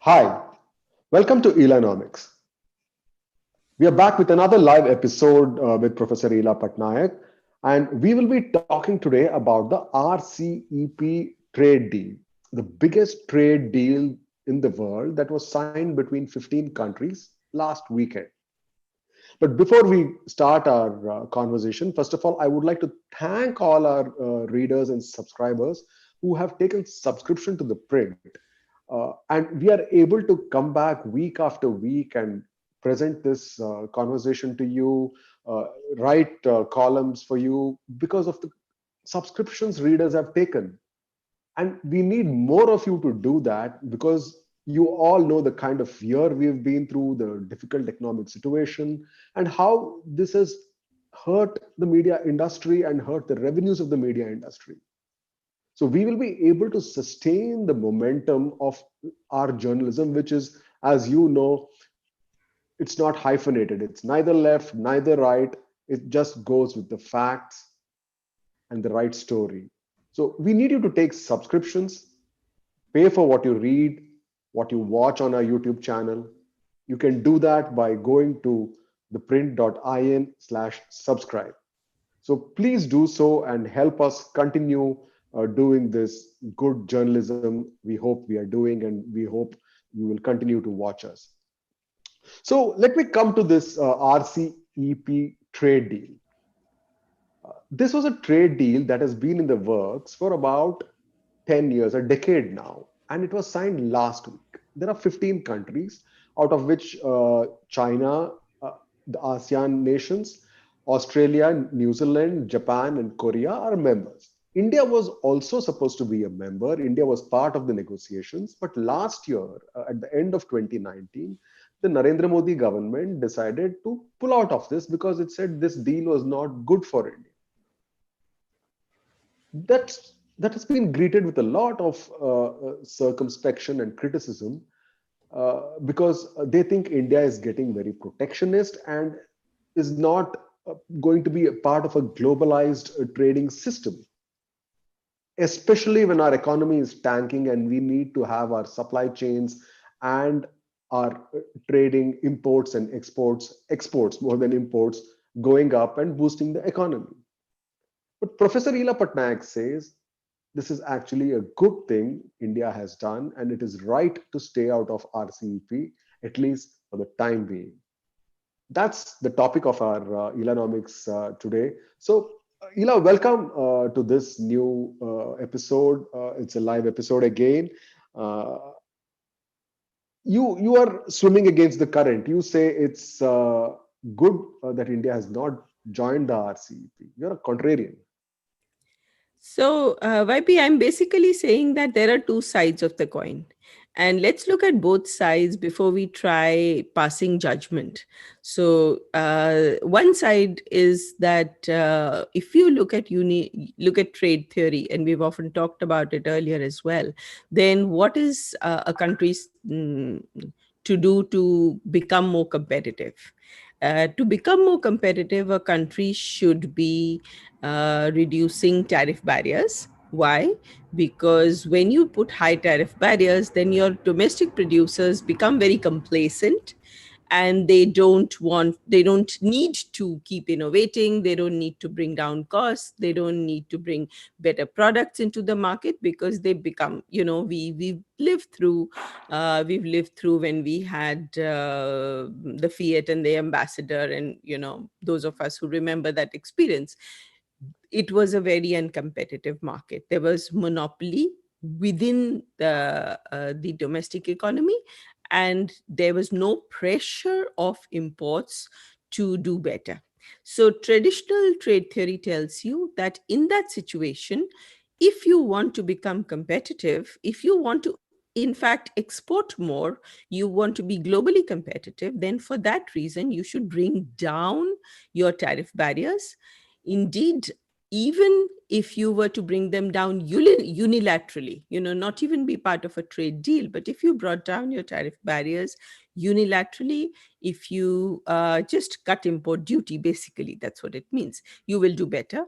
Hi, welcome to Ilanomics. We are back with another live episode with Professor Ila Patnaik, and we will be talking today about the RCEP trade deal, the biggest trade deal in the world that was signed between 15 countries last weekend. But before we start our conversation, first of all, I would like to thank all our readers and subscribers who have taken subscription to the print. And we are able to come back week after week and present this conversation to you, write columns for you because of the subscriptions readers have taken. And we need more of you to do that because you all know the kind of year we've been through, the difficult economic situation, and how this has hurt the media industry and hurt the revenues of the media industry. So we will be able to sustain the momentum of our journalism, which is, as you know, it's not hyphenated. It's neither left, neither right. It just goes with the facts and the right story. So we need you to take subscriptions, pay for what you read, what you watch on our YouTube channel. You can do that by going to theprint.in/subscribe. So please do so and help us continue doing this good journalism we hope we are doing, and we hope you will continue to watch us. So let me come to this RCEP trade deal. This was a trade deal that has been in the works for about 10 years, a decade now, and it was signed last week. There are 15 countries, out of which China, the ASEAN nations, Australia, New Zealand, Japan, and Korea are members. India was also supposed to be a member. India was part of the negotiations, but last year, at the end of 2019, the Narendra Modi government decided to pull out of this because it said this deal was not good for India. That has been greeted with a lot of circumspection and criticism because they think India is getting very protectionist and is not going to be a part of a globalized trading system, especially when our economy is tanking and we need to have our supply chains and our trading imports and exports more than imports going up and boosting the economy. But Professor Ila Patnaik says this is actually a good thing India has done, and it is right to stay out of RCEP, at least for the time being. That's the topic of our Ilanomics today. So, Ila, welcome to this new episode. It's a live episode again. Uh, you are swimming against the current. You say it's good that India has not joined the RCEP. You're a contrarian. YP, I'm basically saying that there are two sides of the coin. And let's look at both sides before we try passing judgment. One side is that if you look at trade theory, and we've often talked about it earlier as well, then what is a country's to do to become more competitive? To become more competitive, a country should be reducing tariff barriers. Why? Because when you put high tariff barriers, then your domestic producers become very complacent, and they don't need to keep innovating, they don't need to bring down costs, they don't need to bring better products into the market, because they become, we've lived through when we had the Fiat and the Ambassador, and those of us who remember that experience, it was a very uncompetitive market. There was monopoly within the domestic economy, and there was no pressure of imports to do better. So traditional trade theory tells you that in that situation, if you want to become competitive, if you want to in fact export more, you want to be globally competitive, then for that reason you should bring down your tariff barriers. Indeed, even if you were to bring them down unilaterally, not even be part of a trade deal, but if you brought down your tariff barriers unilaterally, if you just cut import duty, basically, that's what it means, you will do better.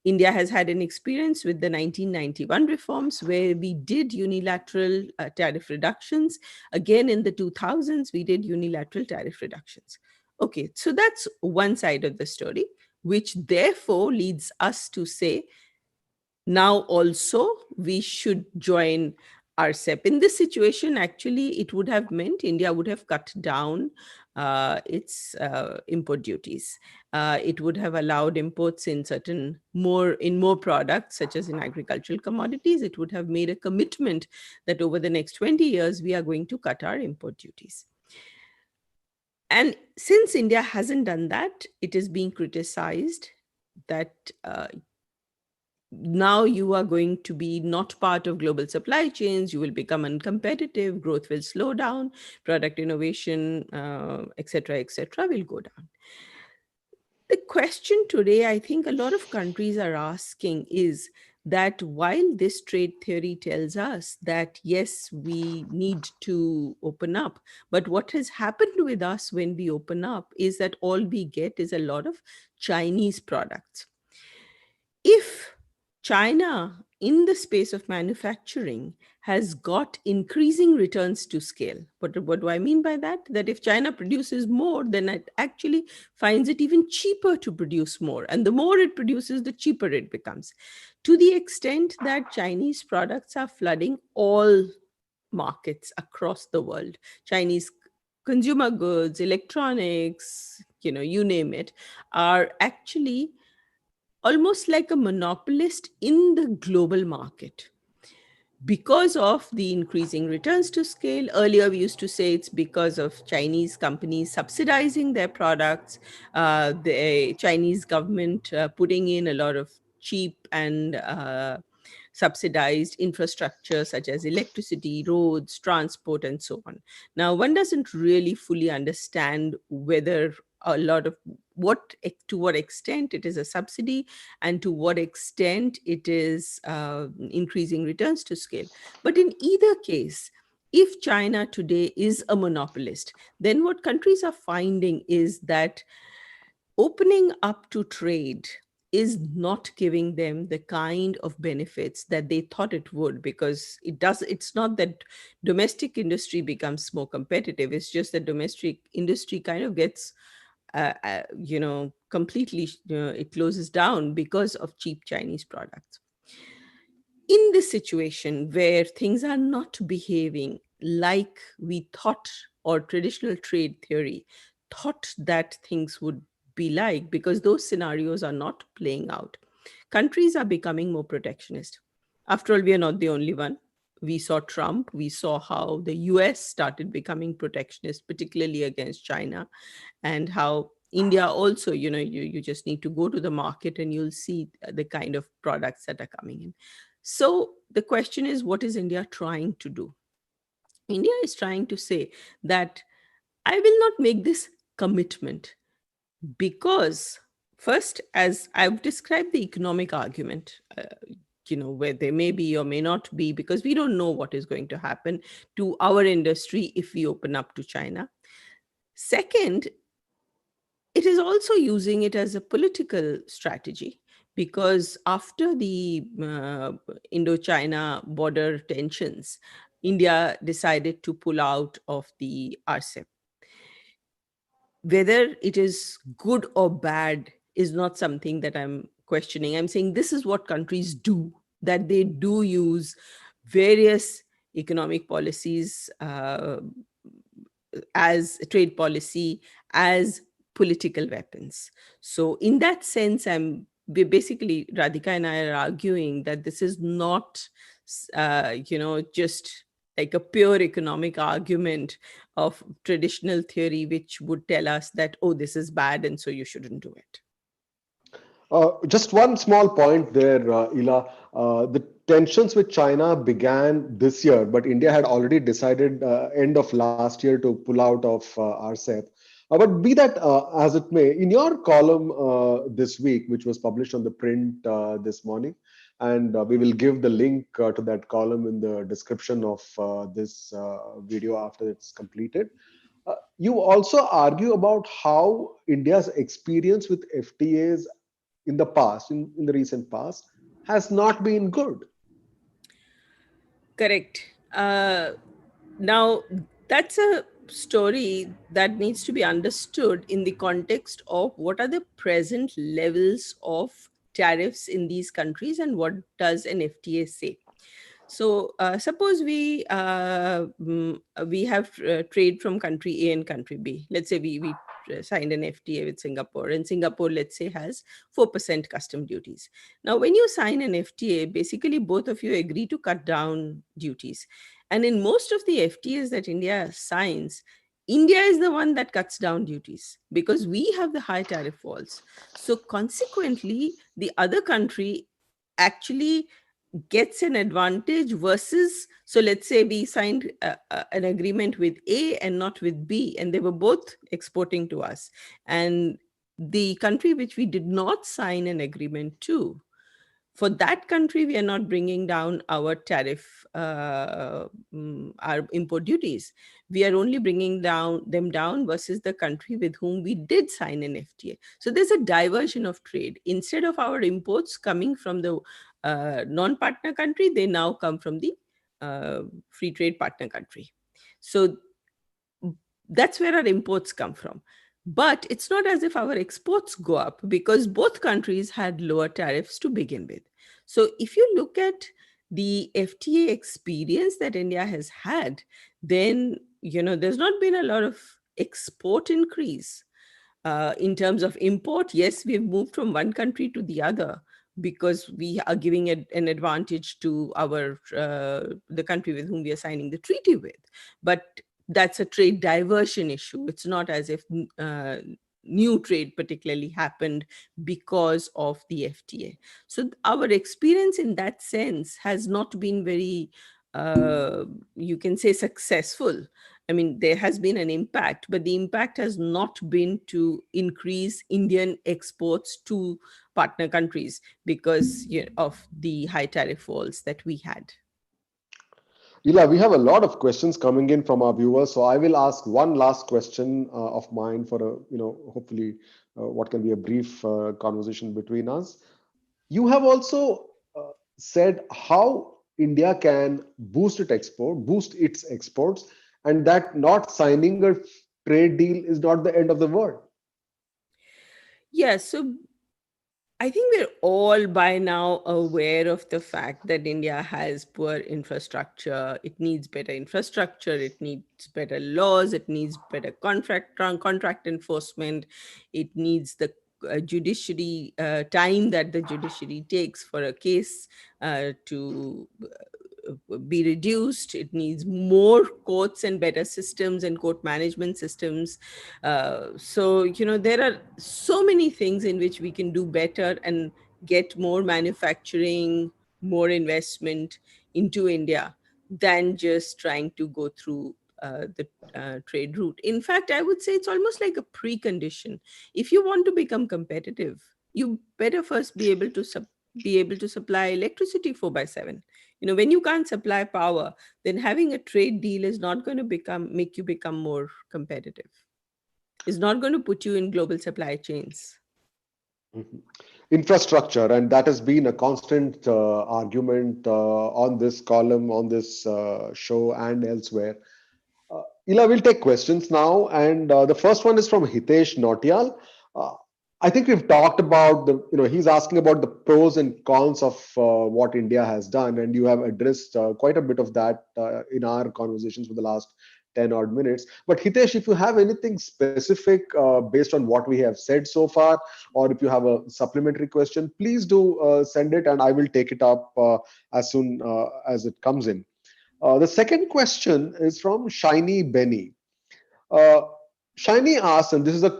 India has had an experience with the 1991 reforms where we did unilateral tariff reductions. Again, in the 2000s, we did unilateral tariff reductions. Okay, so that's one side of the story, which therefore leads us to say now also we should join RCEP. In this situation, actually, it would have meant India would have cut down its import duties. It would have allowed imports in more products, such as in agricultural commodities. It would have made a commitment that over the next 20 years, we are going to cut our import duties. And since India hasn't done that, it is being criticized that now you are going to be not part of global supply chains, you will become uncompetitive, growth will slow down, product innovation, etc., will go down. The question today, I think a lot of countries are asking is that while this trade theory tells us that yes, we need to open up, but what has happened with us when we open up is that all we get is a lot of Chinese products. If China, in the space of manufacturing, has got increasing returns to scale. But what do I mean by that? That if China produces more, then it actually finds it even cheaper to produce more. And the more it produces, the cheaper it becomes. To the extent that Chinese products are flooding all markets across the world. Chinese consumer goods, electronics, you name it, are actually almost like a monopolist in the global market because of the increasing returns to scale. Earlier, we used to say it's because of Chinese companies subsidizing their products, the Chinese government putting in a lot of cheap and subsidized infrastructure such as electricity, roads, transport, and so on. Now, one doesn't really fully understand whether a lot of to what extent it is a subsidy and to what extent it is increasing returns to scale. But in either case, if China today is a monopolist, then what countries are finding is that opening up to trade is not giving them the kind of benefits that they thought it would, because it's not that domestic industry becomes more competitive, it's just that domestic industry kind of gets completely it closes down because of cheap Chinese products. In this situation where things are not behaving like we thought, or traditional trade theory thought that things would be like, because those scenarios are not playing out, countries are becoming more protectionist. After all, we are not the only one. We saw Trump, we saw how the US started becoming protectionist, particularly against China, and how India also, you just need to go to the market and you'll see the kind of products that are coming in. So the question is, what is India trying to do? India is trying to say that I will not make this commitment because, first, as I've described the economic argument, where there may be or may not be, because we don't know what is going to happen to our industry if we open up to China. Second, it is also using it as a political strategy, because after the Indo-China border tensions, India decided to pull out of the RCEP. Whether it is good or bad is not something that I'm questioning. I'm saying this is what countries do, that they do use various economic policies as trade policy, as political weapons. So in that sense, we basically, Radhika and I are arguing that this is not just like a pure economic argument of traditional theory which would tell us that, oh, this is bad and so you shouldn't do it. Just one small point there, Ila. The tensions with China began this year, but India had already decided end of last year to pull out of RCEP. But be that as it may, in your column this week, which was published on ThePrint this morning, and we will give the link to that column in the description of this video after it's completed. You also argue about how India's experience with FTAs in the past, in the recent past, has not been good. Correct. Now, that's a story that needs to be understood in the context of what are the present levels of tariffs in these countries and what does an FTA say. So, suppose we have trade from country A and country B. Let's say we signed an FTA with Singapore, and Singapore, let's say, has 4% custom duties. Now, when you sign an FTA, basically both of you agree to cut down duties. And in most of the FTAs that India signs, India is the one that cuts down duties because we have the high tariff walls. So, consequently, the other country actually gets an advantage versus, so let's say we signed an agreement with A and not with B, and they were both exporting to us, and the country which we did not sign an agreement to, for that country we are not bringing down our tariff, our import duties. We are only bringing down versus the country with whom we did sign an FTA. So there's a diversion of trade. Instead of our imports coming from the non-partner country, they now come from the free trade partner country. So that's where our imports come from. But it's not as if our exports go up because both countries had lower tariffs to begin with. So if you look at the FTA experience that India has had, then there's not been a lot of export increase. In terms of import, yes, we've moved from one country to the other because we are giving an advantage to our the country with whom we are signing the treaty with. But that's a trade diversion issue. It's not as if new trade particularly happened because of the FTA. So our experience in that sense has not been very, you can say, successful. I mean, there has been an impact, but the impact has not been to increase Indian exports to partner countries because of the high tariff walls that we had. Ila, we have a lot of questions coming in from our viewers, so I will ask one last question of mine for a, hopefully, what can be a brief conversation between us. You have also said how India can boost its exports, and that not signing a trade deal is not the end of the world. Yeah, so I think we're all by now aware of the fact that India has poor infrastructure. It needs better infrastructure. It needs better laws. It needs better contract enforcement. It needs the judiciary time that the judiciary takes for a case to be reduced. It needs more courts and better systems and court management systems. So there are so many things in which we can do better and get more manufacturing, more investment into India than just trying to go through the trade route. In fact, I would say it's almost like a precondition. If you want to become competitive, you better first be able to supply electricity 4 by 7. When you can't supply power, then having a trade deal is not going to make you become more competitive. It's not going to put you in global supply chains. Mhm. Infrastructure, and that has been a constant argument on this column, on this show, and elsewhere. Ila, we'll take questions now, and the first one is from Hitesh Nautiyal. Uh, I think we've talked about he's asking about the pros and cons of what India has done, and you have addressed quite a bit of that in our conversations for the last 10 odd minutes. But Hitesh, if you have anything specific based on what we have said so far, or if you have a supplementary question, please do send it, and I will take it up as soon as it comes in. The second question is from Shiny Benny. Uh, Shiny asks, and this is a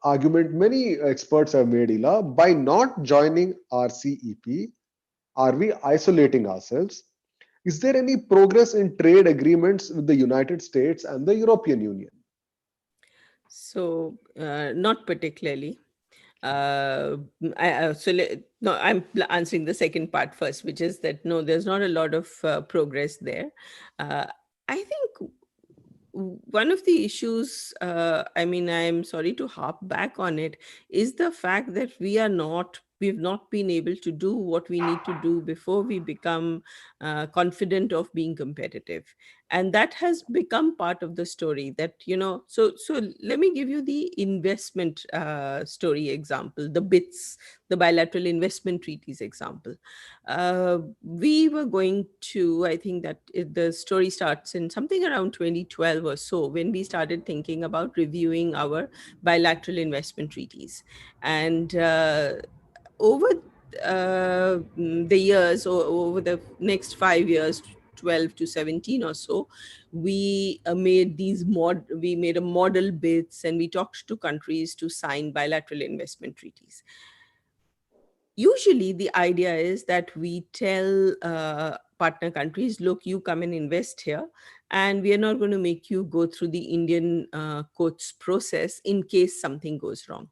argument many experts have made, Ila, by not joining RCEP, are we isolating ourselves? Is there any progress in trade agreements with the United States and the European Union? So, not particularly. No, I'm answering the second part first, which is that no, there's not a lot of progress there. Uh, I think one of the issues, I mean, I'm sorry to harp back on it, is the fact that we've not been able to do what we need to do before we become confident of being competitive. And that has become part of the story that, so let me give you the investment story example, the BITS, the bilateral investment treaties example. We were going to, I think that the story starts in something around 2012 or so, when we started thinking about reviewing our bilateral investment treaties. And over the years, or over the next 5 years, 12 to 17 or so, we made a model bits, and we talked to countries to sign bilateral investment treaties. Usually the idea is that we tell partner countries, look, you come and invest here, and we are not going to make you go through the Indian courts process in case something goes wrong.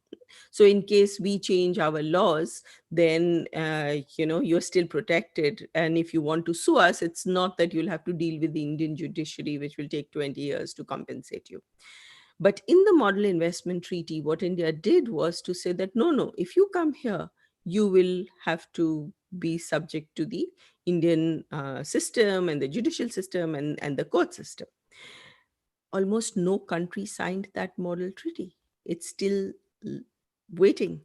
So in case we change our laws, then you're still protected, and if you want to sue us, it's not that you'll have to deal with the Indian judiciary, which will take 20 years to compensate you. But in the model investment treaty, what India did was to say that no, no, if you come here, you will have to be subject to the Indian system and the judicial system and the court system. Almost no country signed that model treaty. It's still l- waiting.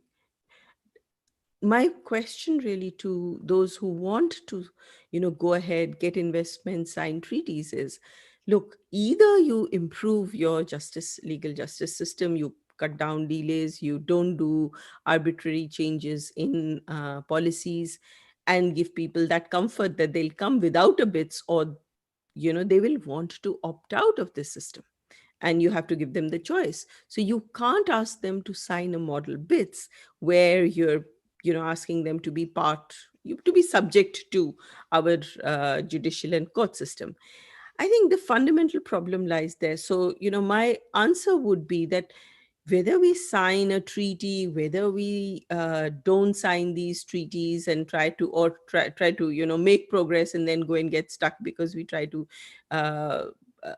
My question really to those who want to go ahead, get investments, sign treaties is, look, either you improve your legal justice system, you cut down delays, you don't do arbitrary changes in policies, and give people that comfort that they'll come without a bits, or they will want to opt out of this system, and you have to give them the choice. So you can't ask them to sign a model bits where you're asking them to be to be subject to our judicial and court system. I think the fundamental problem lies there. So my answer would be that whether we sign a treaty, whether we don't sign these treaties and try to make progress and then go and get stuck because we try to uh, uh,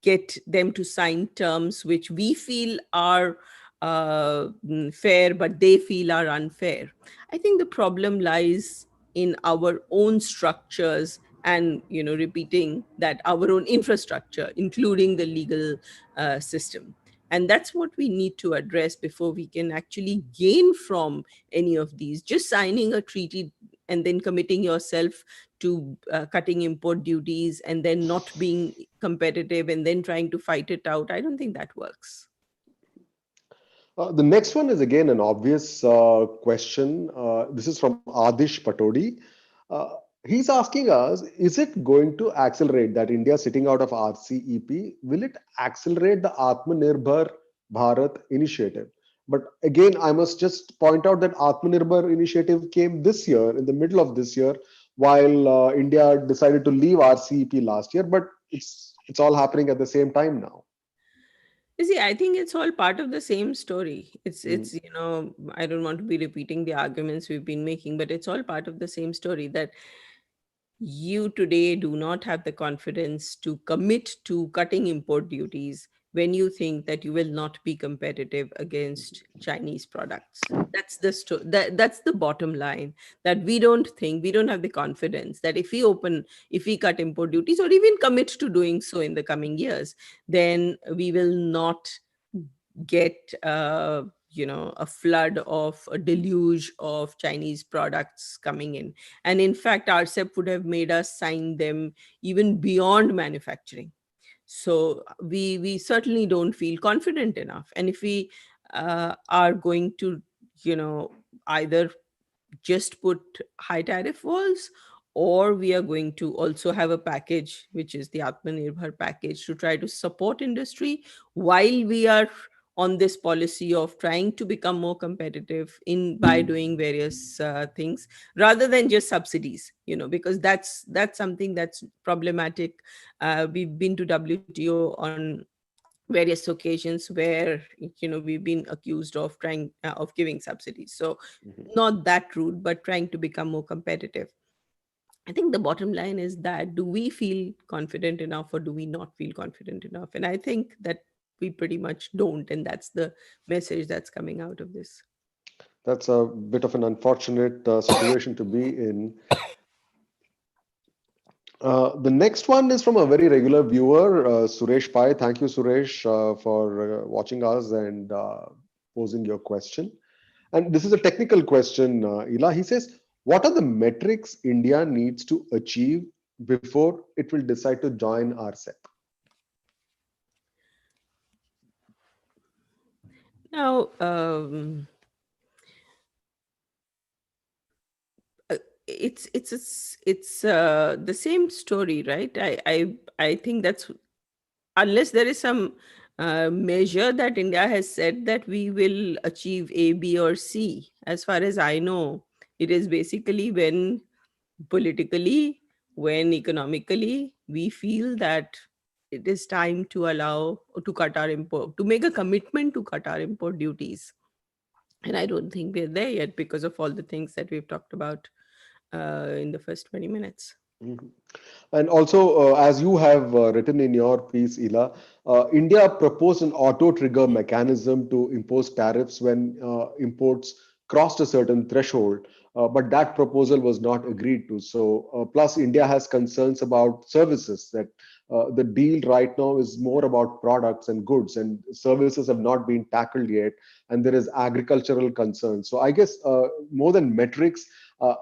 get them to sign terms which we feel are fair, but they feel are unfair. I think the problem lies in our own structures, and repeating that, our own infrastructure, including the legal system. And that's what we need to address before we can actually gain from any of these. Just signing a treaty and then committing yourself to cutting import duties and then not being competitive and then trying to fight it out, I don't think that works. The next one is again an obvious question. This is from Adish Patodi. Uh, he's asking us, is it going to accelerate that India sitting out of RCEP? Will it accelerate the Atmanirbhar Bharat initiative? But again, I must just point out that Atmanirbhar initiative came this year, in the middle of this year, while India decided to leave RCEP last year. But it's all happening at the same time now. You see, I think it's all part of the same story. it's Mm. it's I don't want to be repeating the arguments we've been making, but it's all part of the same story, that you today do not have the confidence to commit to cutting import duties when you think that you will not be competitive against Chinese products. That's the bottom line, that we don't have the confidence that if we cut import duties, or even commit to doing so in the coming years, then we will not get a flood of a deluge of Chinese products coming in. And in fact, RCEP would have made us sign them even beyond manufacturing. So we certainly don't feel confident enough. And if we are going to either just put high tariff walls, or we are going to also have a package which is the Atmanirbhar package to try to support industry, while we are on this policy of trying to become more competitive in by doing various things, rather than just subsidies, because that's something that's problematic. We've been to WTO on various occasions where we've been accused of trying of giving subsidies. So Mhm. not that route, but trying to become more competitive. I think the bottom line is that do we feel confident enough or do we not feel confident enough? And I think that we pretty much don't. And that's the message that's coming out of this. That's a bit of an unfortunate situation to be in. The next one is from a very regular viewer, Suresh Pai. Thank you, Suresh, for watching us and posing your question. And this is a technical question, Ila. He says, what are the metrics India needs to achieve before it will decide to join RCEP? Now, uh, it's the same story, right? I think that's, unless there is some measure that India has said that we will achieve A, B, or C. As far as I know, it is basically when politically, when economically, we feel that it is time to allow to cut our import, to make a commitment to cut our import duties. And I don't think we're there yet because of all the things that we've talked about in the first 20 minutes. Mhm. And also, as you have written in your piece, Ila, India proposed an auto trigger mechanism to impose tariffs when imports crossed a certain threshold, but that proposal was not agreed to. So, plus, India has concerns about services that the deal right now is more about products and goods, and services have not been tackled yet, and there is agricultural concerns. So, I guess more than metrics, uh,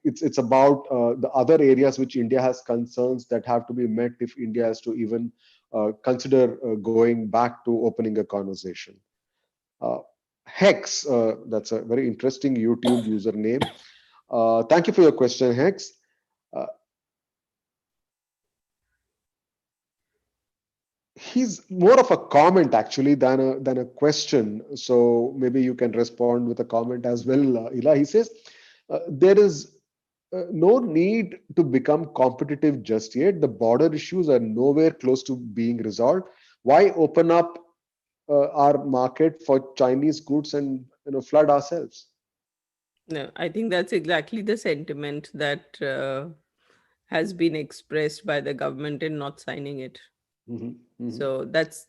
it's about the other areas which India has concerns that have to be met if India has to even consider going back to opening a conversation. Uh, Hex, that's a very interesting YouTube username. Thank you for your question, Hex. Uh, he's more of a comment actually than a question. So maybe you can respond with a comment as well, Ila. He says there is no need to become competitive just yet. The border issues are nowhere close to being resolved. Why open up our market for Chinese goods and flood ourselves? No, I think that's exactly the sentiment that has been expressed by the government in not signing it. Mhm, mhm, So that's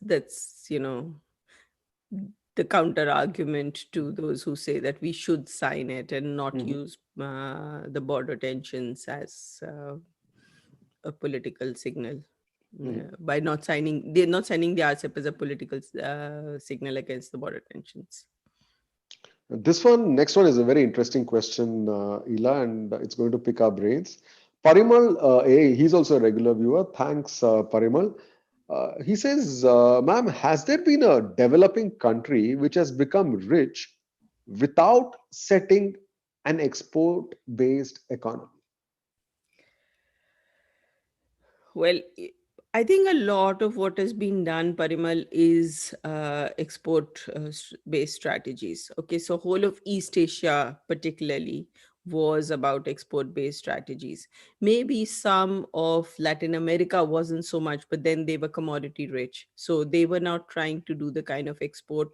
the counter argument to those who say that we should sign it and not mhm, use the border tensions as a political signal. mhm. By not signing, they're not signing the RCEP as a political signal against the border tensions. Next one is a very interesting question, Ila, and it's going to pick our brains. Parimal, he's also a regular viewer. Thanks, Parimal. He says, ma'am, has there been a developing country which has become rich without setting an export-based economy? Well, I think a lot of what has been done, Parimal, is export based strategies. Okay, so whole of East Asia, particularly, was about export based strategies. Maybe some of Latin America wasn't so much, but then they were commodity rich. So they were not trying to do the kind of export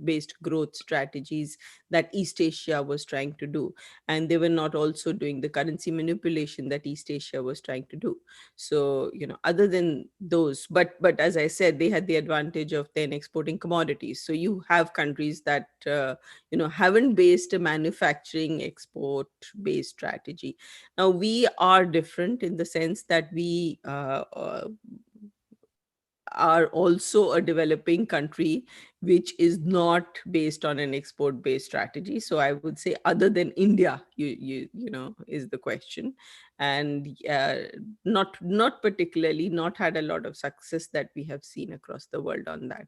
based growth strategies that East Asia was trying to do, and they were not also doing the currency manipulation that East Asia was trying to do. So other than those, but as I said, they had the advantage of then exporting commodities. So you have countries that haven't based a manufacturing export based strategy. Now we are different in the sense that we are also a developing country which is not based on an export based strategy. So I would say other than India, is the question. And not particularly, not had a lot of success that we have seen across the world on that.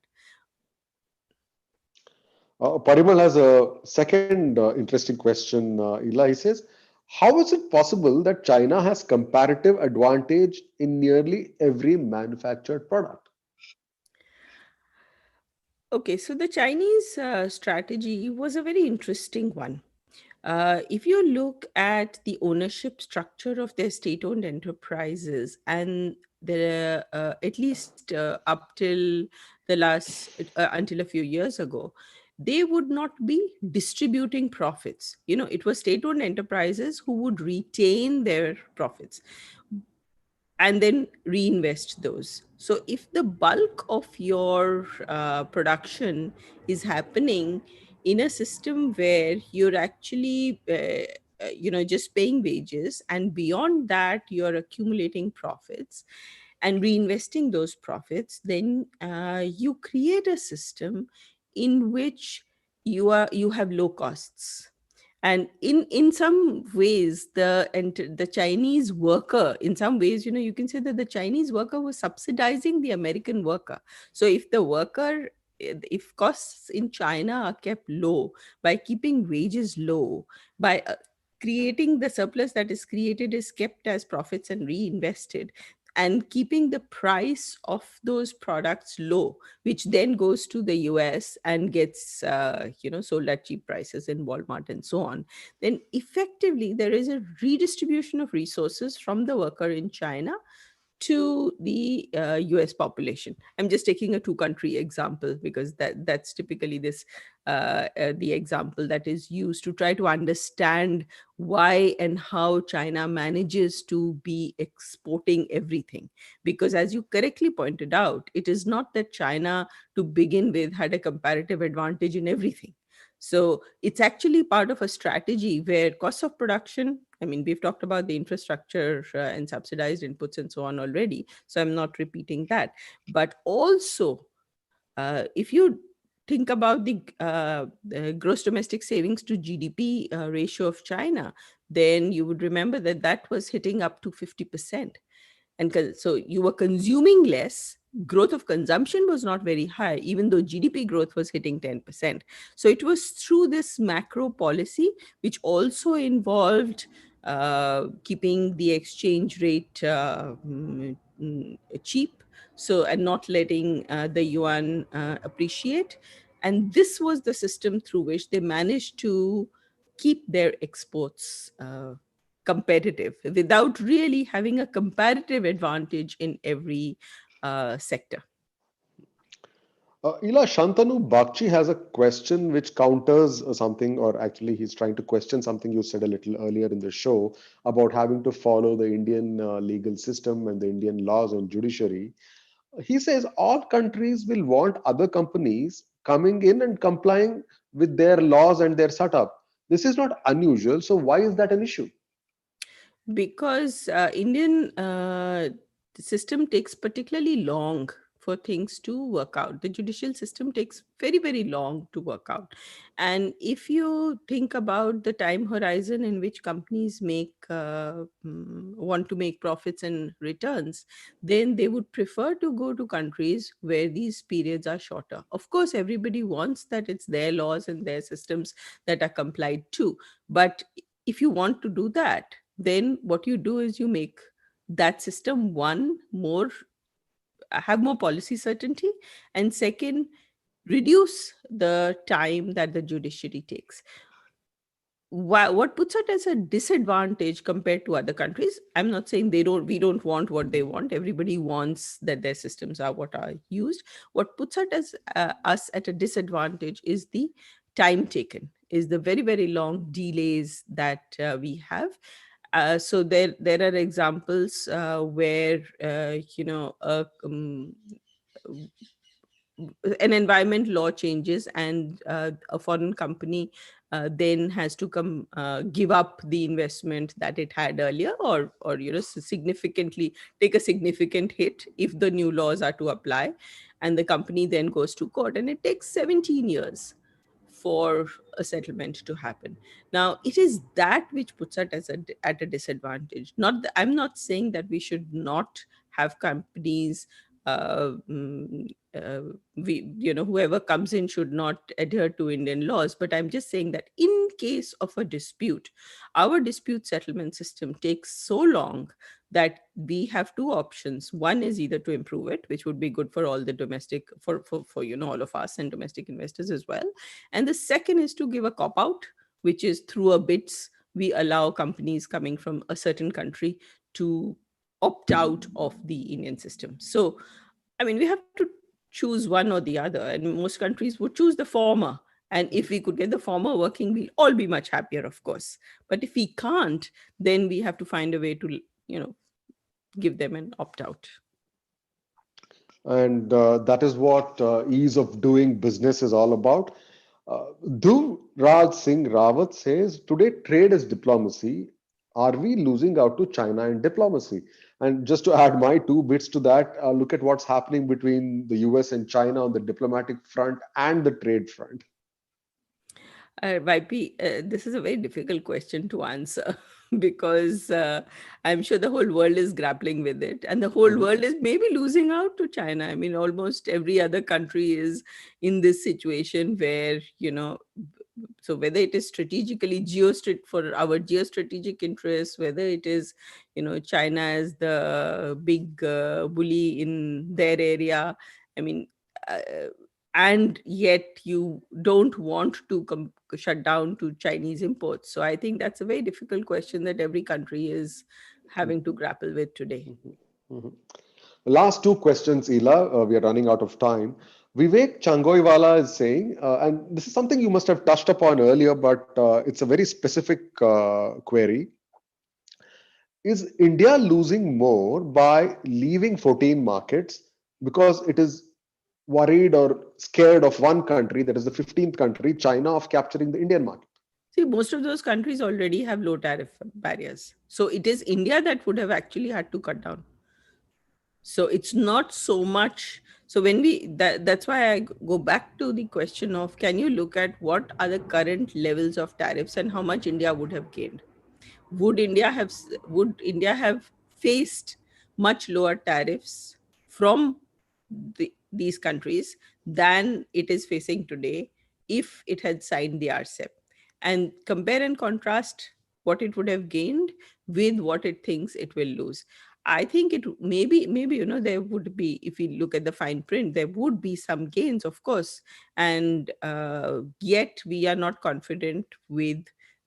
Parimal has a second interesting question, Ila. He says, how is it possible that China has comparative advantage in nearly every manufactured product? Okay, so the Chinese strategy was a very interesting one. If you look at the ownership structure of their state owned enterprises, and there, at least up till the last, until a few years ago, they would not be distributing profits. It was state-owned enterprises who would retain their profits and then reinvest those. So if the bulk of your production is happening in a system where you're actually just paying wages, and beyond that you're accumulating profits and reinvesting those profits, then you create a system in which you have low costs. And in some ways, the Chinese worker, in some ways, you can say that the Chinese worker was subsidizing the American worker. So if costs in China are kept low by keeping wages low, by creating the surplus that is created is kept as profits and reinvested, and keeping the price of those products low, which then goes to the US and gets sold at cheap prices in Walmart and so on, then effectively there is a redistribution of resources from the worker in China to the US population. I'm just taking a two country example because that's typically the example that is used to try to understand why and how China manages to be exporting everything. Because as you correctly pointed out, it is not that China to begin with had a comparative advantage in everything. So it's actually part of a strategy where costs of production, I mean, we've talked about the infrastructure and subsidized inputs and so on already, so I'm not repeating that. But also, if you think about the gross domestic savings to GDP ratio of China, then you would remember that that was hitting up to 50%. So you were consuming less. Growth of consumption was not very high, even though GDP growth was hitting 10%. So it was through this macro policy, which also involved keeping the exchange rate cheap, so and not letting the yuan appreciate. And this was the system through which they managed to keep their exports competitive without really having a comparative advantage in every sector. Ila, Shantanu Bakchi has a question which counters something, or actually, he's trying to question something you said a little earlier in the show about having to follow the Indian legal system and the Indian laws on judiciary. He says all countries will want other companies coming in and complying with their laws and their setup. This is not unusual. So, why is that an issue? Because Indian system takes particularly long for things to work out. The judicial system takes very, very long to work out. And if you think about the time horizon in which companies want to make profits and returns, then they would prefer to go to countries where these periods are shorter. Of course, everybody wants that it's their laws and their systems that are complied to. But if you want to do that, then what you do is you make that system, one, more have more policy certainty, and second, reduce the time that the judiciary takes. What puts it as a disadvantage compared to other countries? I'm not saying we don't want what they want. Everybody wants that their systems are what are used. What puts it as us at a disadvantage is the time taken, is the very, very long delays that we have. So there are examples where an environment law changes, and a foreign company then has to come give up the investment that it had earlier, or significantly take a significant hit if the new laws are to apply, and the company then goes to court, and it takes 17 years for a settlement to happen. Now, it is that which puts us at a disadvantage. I'm not saying that we should not have companies. Whoever comes in should not adhere to Indian laws. But I'm just saying that in case of a dispute, our dispute settlement system takes so long that we have two options. One is either to improve it, which would be good for all the domestic, for all of us and domestic investors as well. And the second is to give a cop out, which is through a bits we allow companies coming from a certain country to opt out of the Indian system. So, I mean, we have to choose one or the other, and most countries would choose the former And if we could get the former working, we'll all be much happier, of course. But if we can't, then we have to find a way to, give them an opt out. And that is what ease of doing business is all about. Dhruv Raj Singh Rawat says, today trade is diplomacy. Are we losing out to China in diplomacy? And just to add my two bits to that, look at what's happening between the US and China on the diplomatic front and the trade front. YP, this is a very difficult question to answer because I'm sure the whole world is grappling with it, and the whole Mhm, world is maybe losing out to China. I mean, almost every other country is in this situation where, so whether it is strategically for our geostrategic interests, whether it is, China as the big bully in their area. I mean, uh, and yet you don't want to shut down to Chinese imports. So I think that's a very difficult question that every country is having to mhm, grapple with today. mhm, mhm. Last two questions, Ela. We are running out of time. Vivek Changoiwala is saying, and this is something you must have touched upon earlier, but it's a very specific query. Is India losing more by leaving 14 markets because it is worried or scared of one country, that is the 15th country, China, of capturing the Indian market? See, most of those countries already have low tariff barriers. So it is India that would have actually had to cut down. So it's not so much. So that's why I go back to the question of, can you look at what are the current levels of tariffs and how much India would have gained? Would India have faced much lower tariffs from these countries than it is facing today if it had signed the RCEP? And compare and contrast what it would have gained with what it thinks it will lose. I think it maybe there would be, if we look at the fine print, there would be some gains, of course, and yet we are not confident with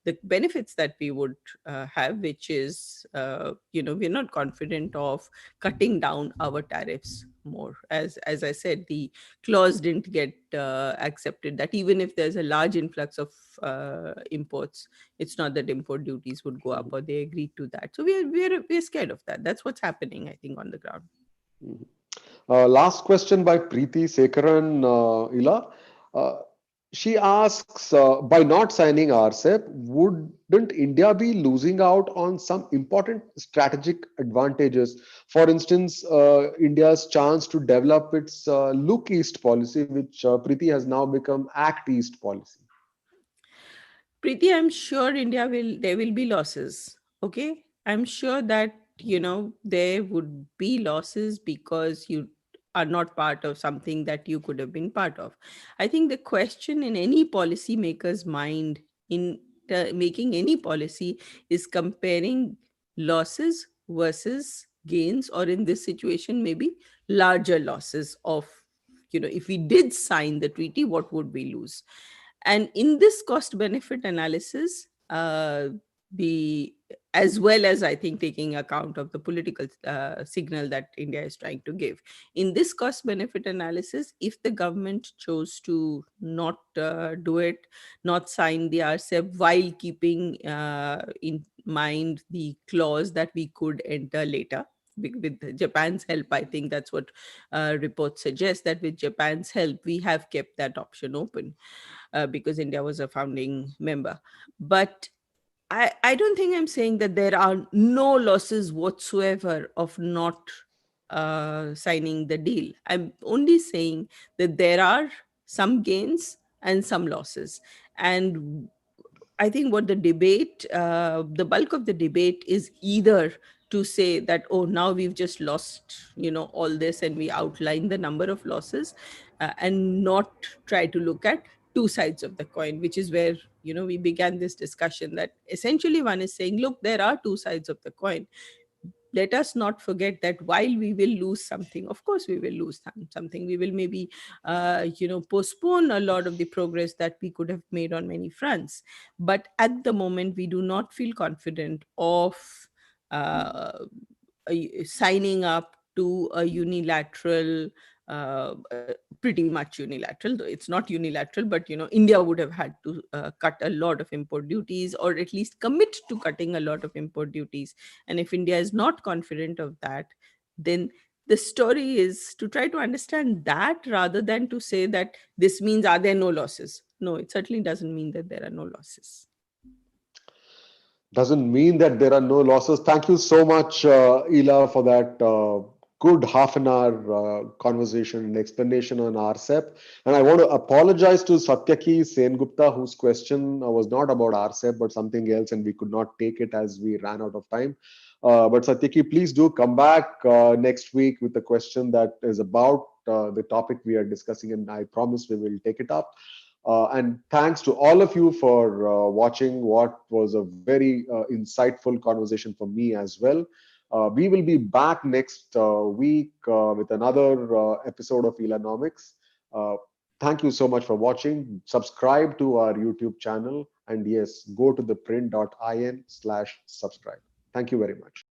the benefits that we would have, which is, we're not confident of cutting down our tariffs more. As I said, the clause didn't get accepted, that even if there's a large influx of imports, it's not that import duties would go up, or they agreed to that. So we're scared of that. That's what's happening, I think, on the ground. Mhm. Last question by Preeti Sekaran, Ila. Uh, she asks, by not signing RCEP, wouldn't India be losing out on some important strategic advantages? For instance, India's chance to develop its Look East policy, which Preeti has now become Act East policy. Preeti, I'm sure there will be losses. Okay. I'm sure that, there would be losses because you are not part of something that you could have been part of. I think the question in any policymaker's mind in making any policy is comparing losses versus gains, or in this situation, maybe larger losses of, if we did sign the treaty, what would we lose? And in this cost benefit analysis, the as well as, I think, taking account of the political signal that India is trying to give, in this cost benefit analysis, if the government chose to not do it, not sign the RCEP, while keeping in mind the clause that we could enter later with Japan's help, I think that's what reports suggest, that with Japan's help we have kept that option open, because India was a founding member. But I don't think I'm saying that there are no losses whatsoever of not signing the deal. I'm only saying that there are some gains and some losses. And I think what the bulk of the debate is either to say that, oh, now we've just lost, all this, and we outline the number of losses, and not try to look at two sides of the coin, which is where, we began this discussion, that essentially one is saying, look, there are two sides of the coin. Let us not forget that while we will lose something, of course we will lose something, we will maybe postpone a lot of the progress that we could have made on many fronts. But at the moment we do not feel confident of uh, signing up to a unilateral pretty much unilateral, though it's not unilateral, but India would have had to cut a lot of import duties, or at least commit to cutting a lot of import duties. And if India is not confident of that, then the story is to try to understand that, rather than to say that this means are there no losses. No, it certainly doesn't mean that there are no losses. Doesn't mean that there are no losses. Thank you so much, Ela, for that good half an hour conversation and explanation on RCEP. And I want to apologize to Satyaki Sengupta, whose question was not about RCEP but something else, and we could not take it as we ran out of time. But Satyaki, please do come back next week with a question that is about the topic we are discussing, and I promise we will take it up. And thanks to all of you for watching what was a very insightful conversation for me as well. We will be back next week with another episode of Ilanomics. Uh, Thank you so much for watching. Subscribe to our YouTube channel, and yes, go to theprint.in/subscribe. Thank you very much.